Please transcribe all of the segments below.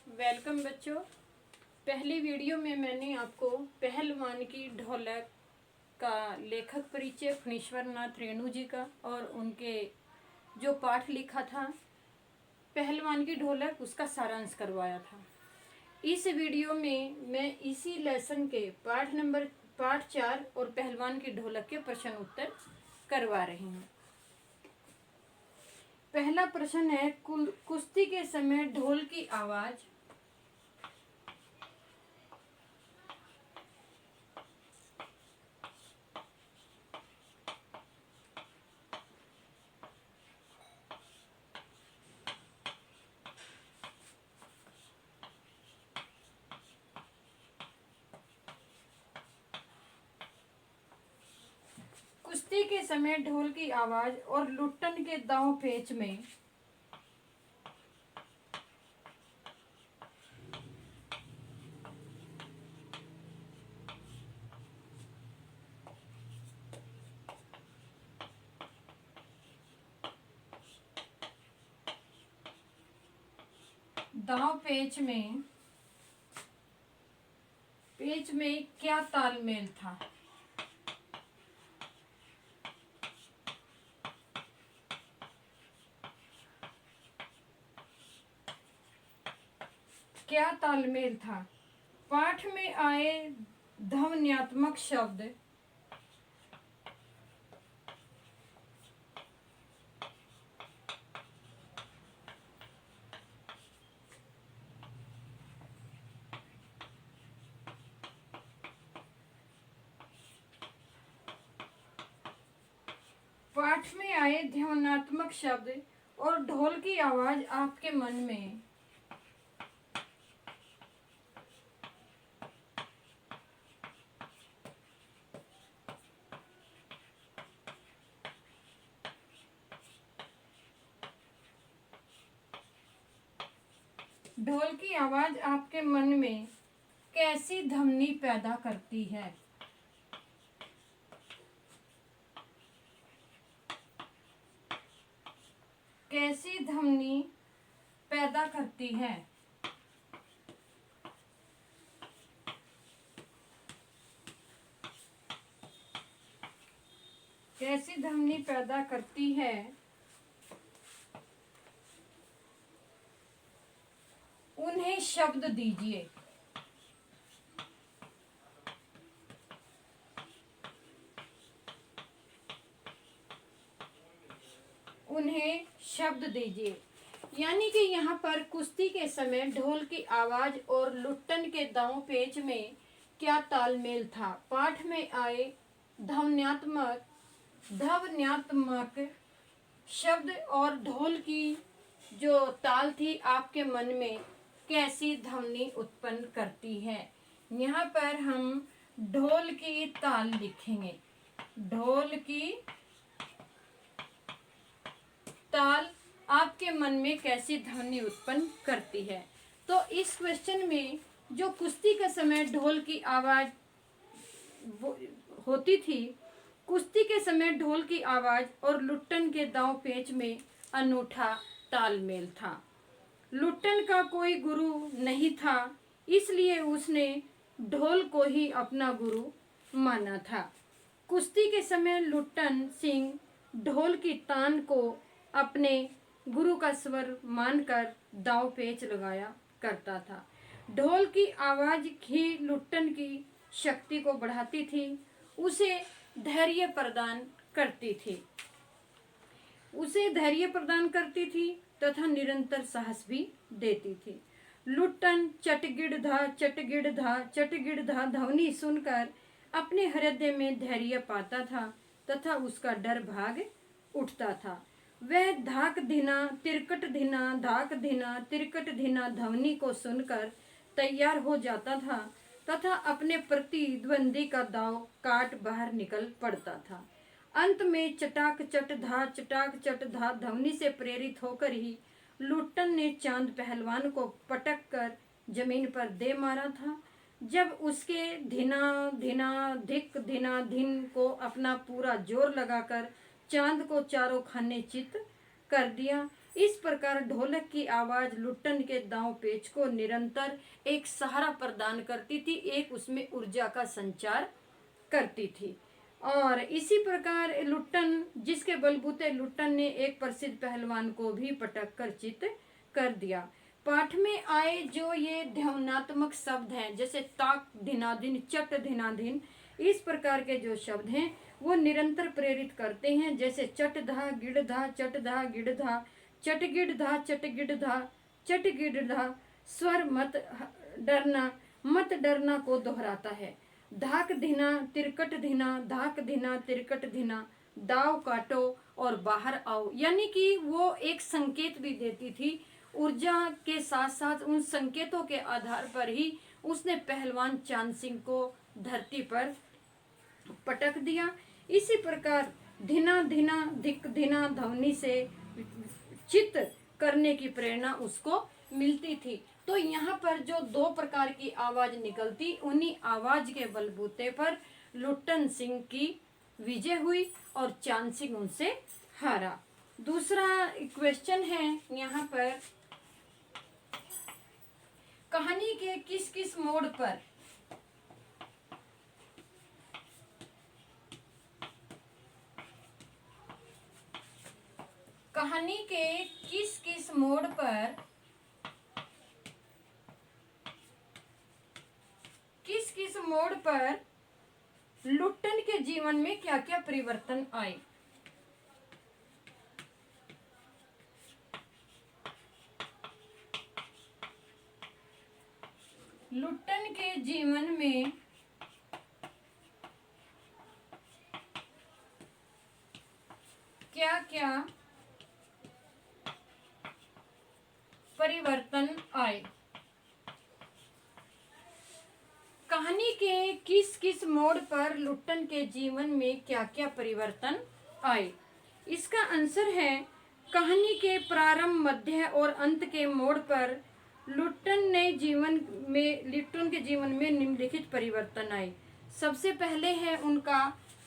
Welcome बच्चों। पहली video में मैंने आपको पहलवान की ढोलक का लेखक परिचय फणीश्वर नाथ रेणु जी का और उनके जो पाठ लिखा था पहलवान की ढोलक उसका सारांश करवाया था। इस वीडियो में मैं इसी लेसन के पाठ 4 और पहलवान की ढोलक के प्रश्न उत्तर करवा रही हूँ। पहला प्रश्न है, कुश्ती के समय ढोल की आवाज कुश्ती के समय ढोल की आवाज और लुट्टन के दांव पेच में दांव पेच में क्या तालमेल था? क्या तालमेल था? पाठ में आए ध्वन्यात्मक शब्द और ढोल की आवाज आपके मन में कैसी ध्वनि पैदा करती है? कैसी ध्वनि पैदा करती है? कैसी ध्वनि पैदा करती है? उन्हें शब्द दीजिए। उन्हें शब्द दीजिए। यानी कि यहाँ पर कुश्ती के समय ढोल की आवाज और लुट्टन के दांव पेच में क्या तालमेल था? पाठ में आए ध्वन्यात्मक शब्द और ढोल की जो ताल थी आपके मन में कैसी ध्वनि उत्पन्न करती है? यहाँ पर हम ढोल की ताल लिखेंगे। ढोल की ताल आपके मन में कैसी ध्वनि उत्पन्न करती है? तो इस क्वेश्चन में जो कुश्ती के समय ढोल की आवाज होती थी, कुश्ती के समय ढोल की आवाज और लुट्टन के दांव पेच में अनूठा तालमेल था। लुट्टन का कोई गुरु नहीं था, इसलिए उसने ढोल को ही अपना गुरु माना था। कुश्ती के समय लुट्टन सिंह ढोल की तान को अपने गुरु का स्वर मानकर दांव पेच लगाया करता था। ढोल की आवाज ही लुट्टन की शक्ति को बढ़ाती थी, उसे धैर्य प्रदान करती थी तथा निरंतर साहस भी देती थी। लुट्टन चटगिड़ धा ध्वनि सुनकर अपने हृदय में धैर्य पाता था तथा उसका डर भाग उठता था। वह धाक तिरकट धिना ध्वनि को सुनकर तैयार हो जाता था तथा अपने प्रतिद्वंदी का दांव काट बाहर निकल पड़ता था। अंत में चटाक चट धा ध्वनि से प्रेरित होकर ही लुट्टन ने चांद पहलवान को पटक कर जमीन पर दे मारा था। जब उसके धिना धिन को अपना पूरा जोर लगाकर चांद को चारों खाने चित कर दिया। इस प्रकार ढोलक की आवाज लुट्टन के दांव पेच को निरंतर एक सहारा प्रदान करती थी, एक उसमें ऊर्जा का संचार करती थी। और इसी प्रकार लुट्टन, जिसके बलबूते लुट्टन ने एक प्रसिद्ध पहलवान को भी पटक कर चित कर दिया। पाठ में आए जो ये ध्वन्यात्मक शब्द हैं, जैसे ताक धिनाधिन, चट धिनाधिन, इस प्रकार के जो शब्द हैं वो निरंतर प्रेरित करते हैं, जैसे चट धा गिड़ धा, चट धा गिड़ धा, चट गिड़ धा, चट गिड़ धा, चट गिड़ धा, स्वर मत डरना को दोहराता है। धाक धिना तिरकट धिना, धाक धिना तिरकट धिना, दाव काटो और बाहर आओ, यानी कि वो एक संकेत भी देती थी। ऊर्जा के साथ साथ उन संकेतों के आधार पर ही उसने पहलवान चांद सिंह को धरती पर पटक दिया। इसी प्रकार धिना धिना धिक धिना ध्वनि से चित करने की प्रेरणा उसको मिलती थी। तो यहाँ पर जो दो प्रकार की आवाज निकलती, उन्हीं आवाज के बलबूते पर लुट्टन सिंह की विजय हुई और चांद सिंह उनसे हारा। दूसरा क्वेश्चन है यहाँ पर, कहानी के किस किस मोड़ पर कहानी के किस किस मोड़ पर लुट्टन के जीवन में क्या क्या परिवर्तन आए। लुट्टन के जीवन में क्या क्या परिवर्तन आए। कहानी के किस किस मोड़ पर लुट्टन के जीवन में क्या क्या परिवर्तन आए। इसका आंसर है, कहानी के प्रारंभ, मध्य और अंत के मोड़ पर लुट्टन के जीवन में निम्नलिखित परिवर्तन आए। सबसे पहले है उनका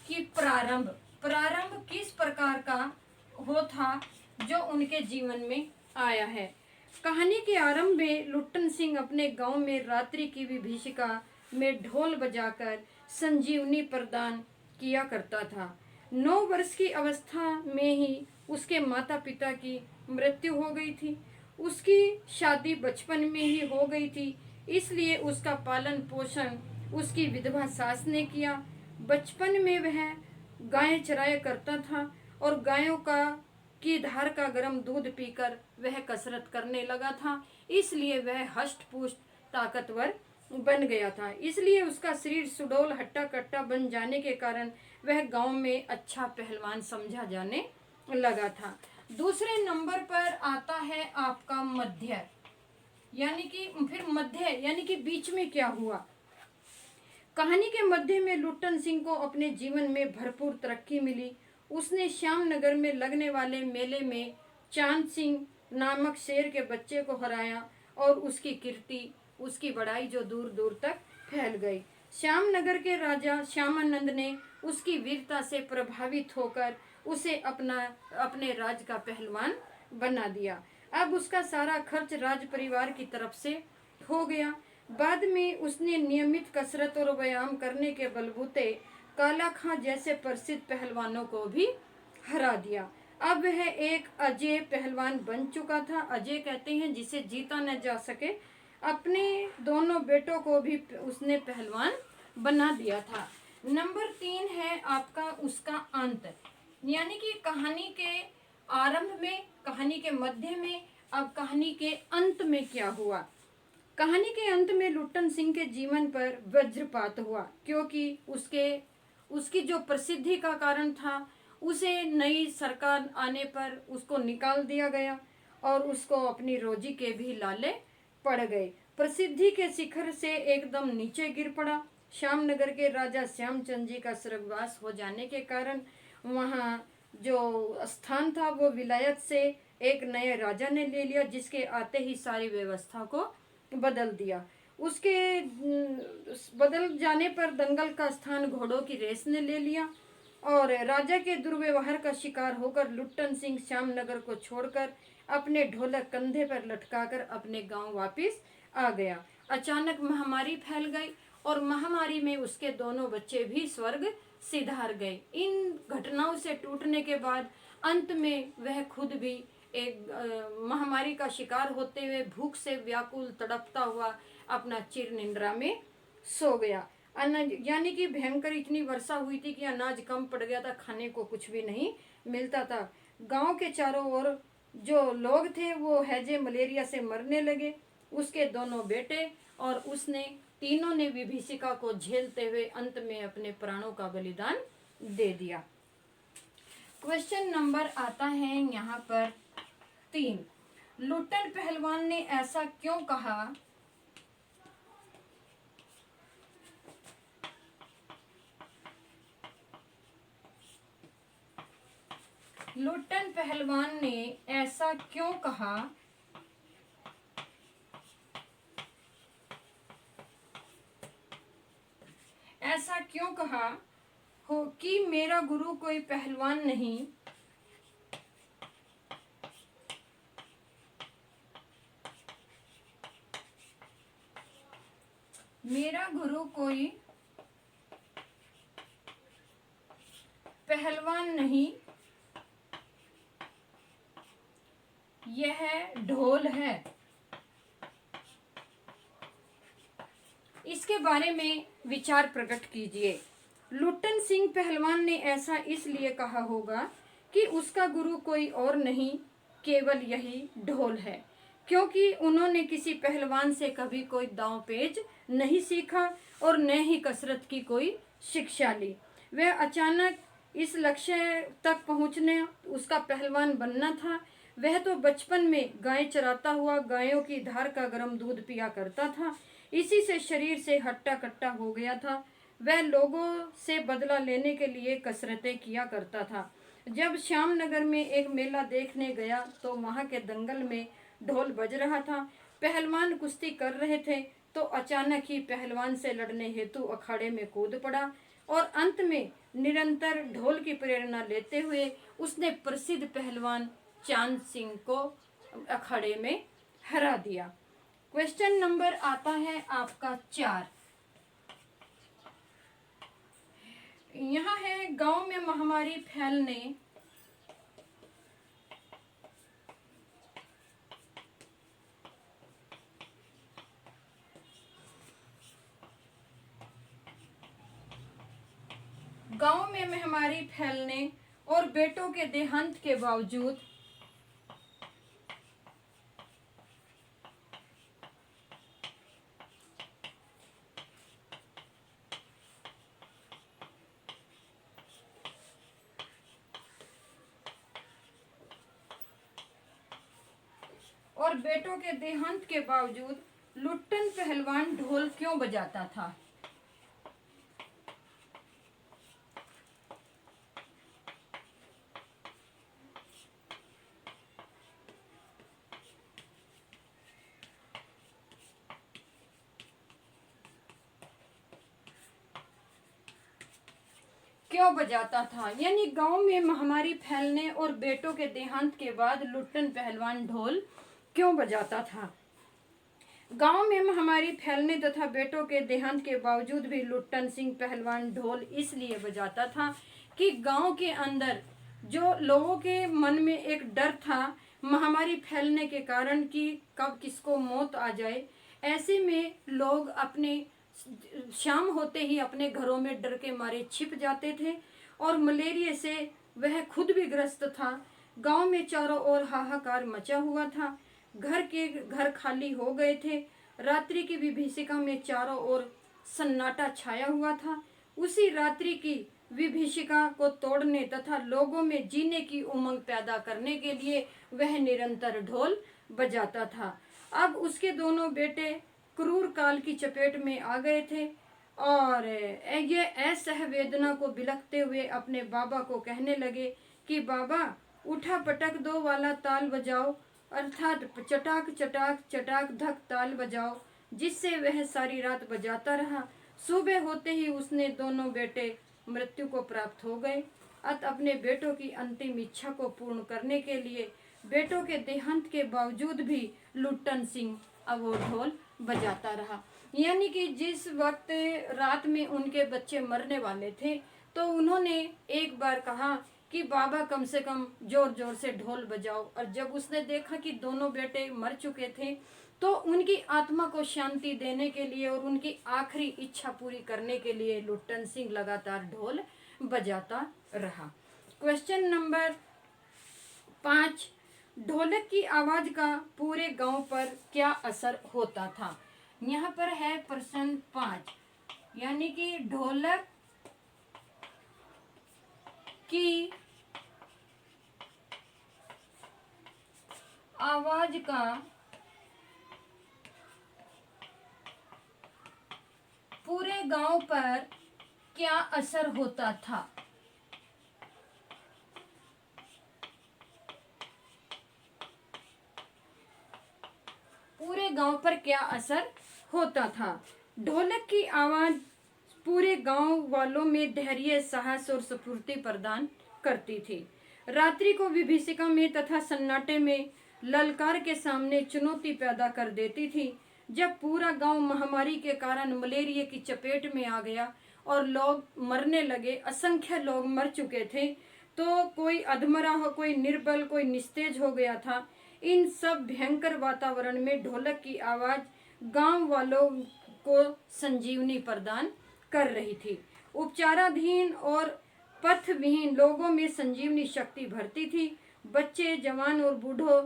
कि प्रारंभ किस प्रकार का हो था जो उनके जीवन में आया है। कहानी के आरंभ में लुट्टन सिंह अपने गांव में रात्रि की विभीषिका में ढोल बजाकर संजीवनी प्रदान किया करता था। 9 वर्ष की अवस्था में ही उसके माता पिता की मृत्यु हो गई थी। उसकी शादी बचपन में ही हो गई थी, इसलिए उसका पालन पोषण उसकी विधवा सास ने किया। बचपन में वह गायें चराया करता था और गायों की धार का गर्म दूध पीकर वह कसरत करने लगा था, इसलिए वह हष्ट पुष्ट ताकतवर बन गया था। इसलिए उसका शरीर सुडौल हट्टा कट्टा बन जाने के कारण वह गांव में अच्छा पहलवान समझा जाने लगा था। दूसरे नंबर पर आता है आपका मध्य, यानी कि बीच में क्या हुआ। कहानी के मध्य में लुट्टन सिंह को अपने जीवन में भरपूर तरक्की मिली। उसने श्यामनगर में लगने वाले मेले में चांद सिंह नामक शेर के बच्चे को हराया और उसकी कीर्ति, उसकी बड़ाई जो दूर दूर तक फैल गई। श्यामनगर के राजा श्यामानंद ने उसकी वीरता से प्रभावित होकर उसे अपने राज का पहलवान बना दिया। अब उसका सारा खर्च राज परिवार की तरफ से हो गया। बाद में उसने नियमित कसरत और व्यायाम करने के बलबूते काला खां जैसे प्रसिद्ध पहलवानों को भी हरा दिया। अब वह एक अजय पहलवान बन चुका था। अजय कहते हैं जिसे जीता न जा सके। अपने दोनों बेटों को भी उसने पहलवान बना दिया था। नंबर 3 है आपका उसका अंत, यानी कि कहानी के आरंभ में, कहानी के मध्य में, अब कहानी के अंत में क्या हुआ। कहानी के अंत में लुट्टन सिंह के जीवन पर वज्रपात हुआ, क्योंकि उसकी जो प्रसिद्धि का कारण था, उसे नई सरकार आने पर उसको निकाल दिया गया और उसको अपनी रोजी के भी लाले पड़ गए। प्रसिद्धि के शिखर से एकदम नीचे गिर पड़ा। श्यामनगर के राजा श्यामचंद जी का स्वर्गवास हो जाने के कारण वहाँ जो स्थान था वो विलायत से एक नए राजा ने ले लिया, जिसके आते ही सारी व्यवस्था को बदल दिया। उसके बदल जाने पर दंगल का स्थान घोड़ों की रेस ने ले लिया और राजा के दुर्व्यवहार का शिकार होकर लुट्टन सिंह श्यामनगर को छोड़कर अपने ढोलक कंधे पर लटकाकर अपने गांव वापस आ गया। अचानक महामारी फैल गई और महामारी में उसके दोनों बच्चे भी स्वर्ग सिधार गए। इन घटनाओं से टूटने के बाद अंत में वह खुद भी एक महामारी का शिकार होते हुए भूख से व्याकुल तड़पता हुआ अपना चिर निंद्रा में सो गया। यानी कि भयंकर इतनी वर्षा हुई थी कि अनाज कम पड़ गया था, खाने को कुछ भी नहीं मिलता था। गांव के चारों ओर जो लोग थे वो हैजे मलेरिया से मरने लगे। उसके दोनों बेटे और उसने तीनों ने विभीषिका को झेलते हुए अंत में अपने प्राणों का बलिदान दे दिया। क्वेश्चन नंबर आता है यहाँ पर 3। लुट्टन पहलवान ने ऐसा क्यों कहा? लुट्टन पहलवान ने ऐसा क्यों कहा? ऐसा क्यों कहा हो कि मेरा गुरु कोई पहलवान नहीं, मेरा गुरु कोई पहलवान नहीं, यह ढोल है। इसके बारे में विचार प्रकट कीजिए। लुट्टन सिंह पहलवान ने ऐसा इसलिए कहा होगा कि उसका गुरु कोई और नहीं, केवल यही ढोल है, क्योंकि उन्होंने किसी पहलवान से कभी कोई दांव पेच नहीं सीखा और न ही कसरत की कोई शिक्षा ली। वह अचानक इस लक्ष्य तक पहुंचने उसका पहलवान बनना था। वह तो बचपन में गाय चराता हुआ गायों की धार का गर्म दूध पिया करता था, इसी से शरीर से हट्टा कट्टा हो गया था। वह लोगों से बदला लेने के लिए कसरतें किया करता था। जब श्यामनगर में एक मेला देखने गया तो वहां के दंगल में ढोल बज रहा था। पहलवान कुश्ती कर रहे थे तो अचानक ही पहलवान से लड़ने हेतु अखाड़े में कूद पड़ा और अंत में निरंतर ढोल की प्रेरणा लेते हुए उसने प्रसिद्ध पहलवान चांद सिंह को अखाड़े में हरा दिया। क्वेश्चन नंबर आता है आपका 4। यहाँ है गांव में महामारी फैलने और बेटों के देहांत के बावजूद लुट्टन पहलवान ढोल क्यों बजाता था? यानी गांव में महामारी फैलने और बेटों के देहांत के बाद लुट्टन पहलवान ढोल क्यों बजाता था? गांव में महामारी फैलने तथा बेटों के देहांत के बावजूद भी लुट्टन सिंह पहलवान ढोल इसलिए बजाता था कि गांव के अंदर जो लोगों के मन में एक डर था महामारी फैलने के कारण कि कब किसको मौत आ जाए। ऐसे में लोग अपने शाम होते ही अपने घरों में डर के मारे छिप जाते थे और मलेरिया से वह खुद भी ग्रस्त था। गांव में चारों ओर हाहाकार मचा हुआ था। घर खाली हो गए थे। रात्रि की विभीषिका में चारों ओर सन्नाटा छाया हुआ था। उसी रात्रि की विभीषिका को तोड़ने तथा लोगों में जीने की उमंग पैदा करने के लिए वह निरंतर ढोल बजाता था। अब उसके दोनों बेटे क्रूर काल की चपेट में आ गए थे और ये असह वेदना को बिलखते हुए अपने बाबा को कहने लगे कि बाबा उठा पटक दो वाला ताल बजाओ, अर्थात चटाक चटाक चटाक धक ताल बजाओ, जिससे वह सारी रात बजाता रहा। सुबह होते ही उसने दोनों बेटे मृत्यु को प्राप्त हो गए। अत अपने बेटों की अंतिम इच्छा को पूर्ण करने के लिए बेटों के देहांत के बावजूद भी लुट्टन सिंह अब वो ढोल बजाता रहा। यानी कि जिस वक्त रात में उनके बच्चे मरने वाले थे तो उन्होंने एक बार कहा कि बाबा कम से कम जोर जोर से ढोल बजाओ, और जब उसने देखा कि दोनों बेटे मर चुके थे तो उनकी आत्मा को शांति देने के लिए और उनकी आखिरी इच्छा पूरी करने के लिए लुट्टन सिंह लगातार ढोल बजाता रहा। क्वेश्चन नंबर 5, ढोलक की आवाज का पूरे गांव पर क्या असर होता था। यहाँ पर है प्रश्न 5, यानी कि ढोलक की आवाज का पूरे गांव पर क्या असर होता था। पूरे गांव पर क्या असर होता था। ढोलक की आवाज पूरे गांव वालों में धैर्य, साहस और स्फूर्ति प्रदान करती थी। रात्रि को विभीषिका में तथा सन्नाटे में ललकार के सामने चुनौती पैदा कर देती थी। जब पूरा गांव महामारी के कारण मलेरिया की चपेट में आ गया और लोग मरने लगे, असंख्य लोग मर चुके थे, तो कोई अधमरा हो, कोई निर्बल, कोई निस्तेज हो गया था। इन सब भयंकर वातावरण में ढोलक की आवाज गांव वालों को संजीवनी प्रदान कर रही थी। उपचाराधीन और पथविहीन लोगों में संजीवनी शक्ति भरती थी। बच्चे, जवान और बूढ़ों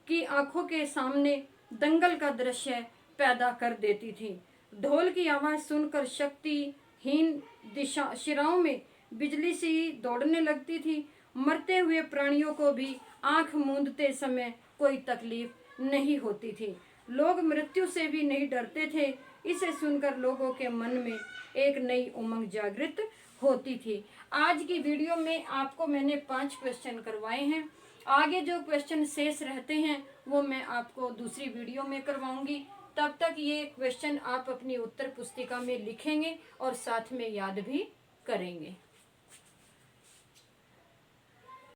की आंखों के सामने दंगल का दृश्य पैदा कर देती थी। ढोल की आवाज सुनकर शक्तिहीन दिशा शिराओं में बिजली सी दौड़ने लगती थी। मरते हुए प्राणियों को भी आंख मूंदते समय कोई तकलीफ नहीं होती थी। लोग मृत्यु से भी नहीं डरते थे। इसे सुनकर लोगों के मन में एक नई उमंग जागृत होती थी। आज की वीडियो में आपको मैंने 5 क्वेश्चन करवाए हैं। आगे जो क्वेश्चन शेष रहते हैं वो मैं आपको दूसरी वीडियो में करवाऊंगी। तब तक ये क्वेश्चन आप अपनी उत्तर पुस्तिका में लिखेंगे और साथ में याद भी करेंगे।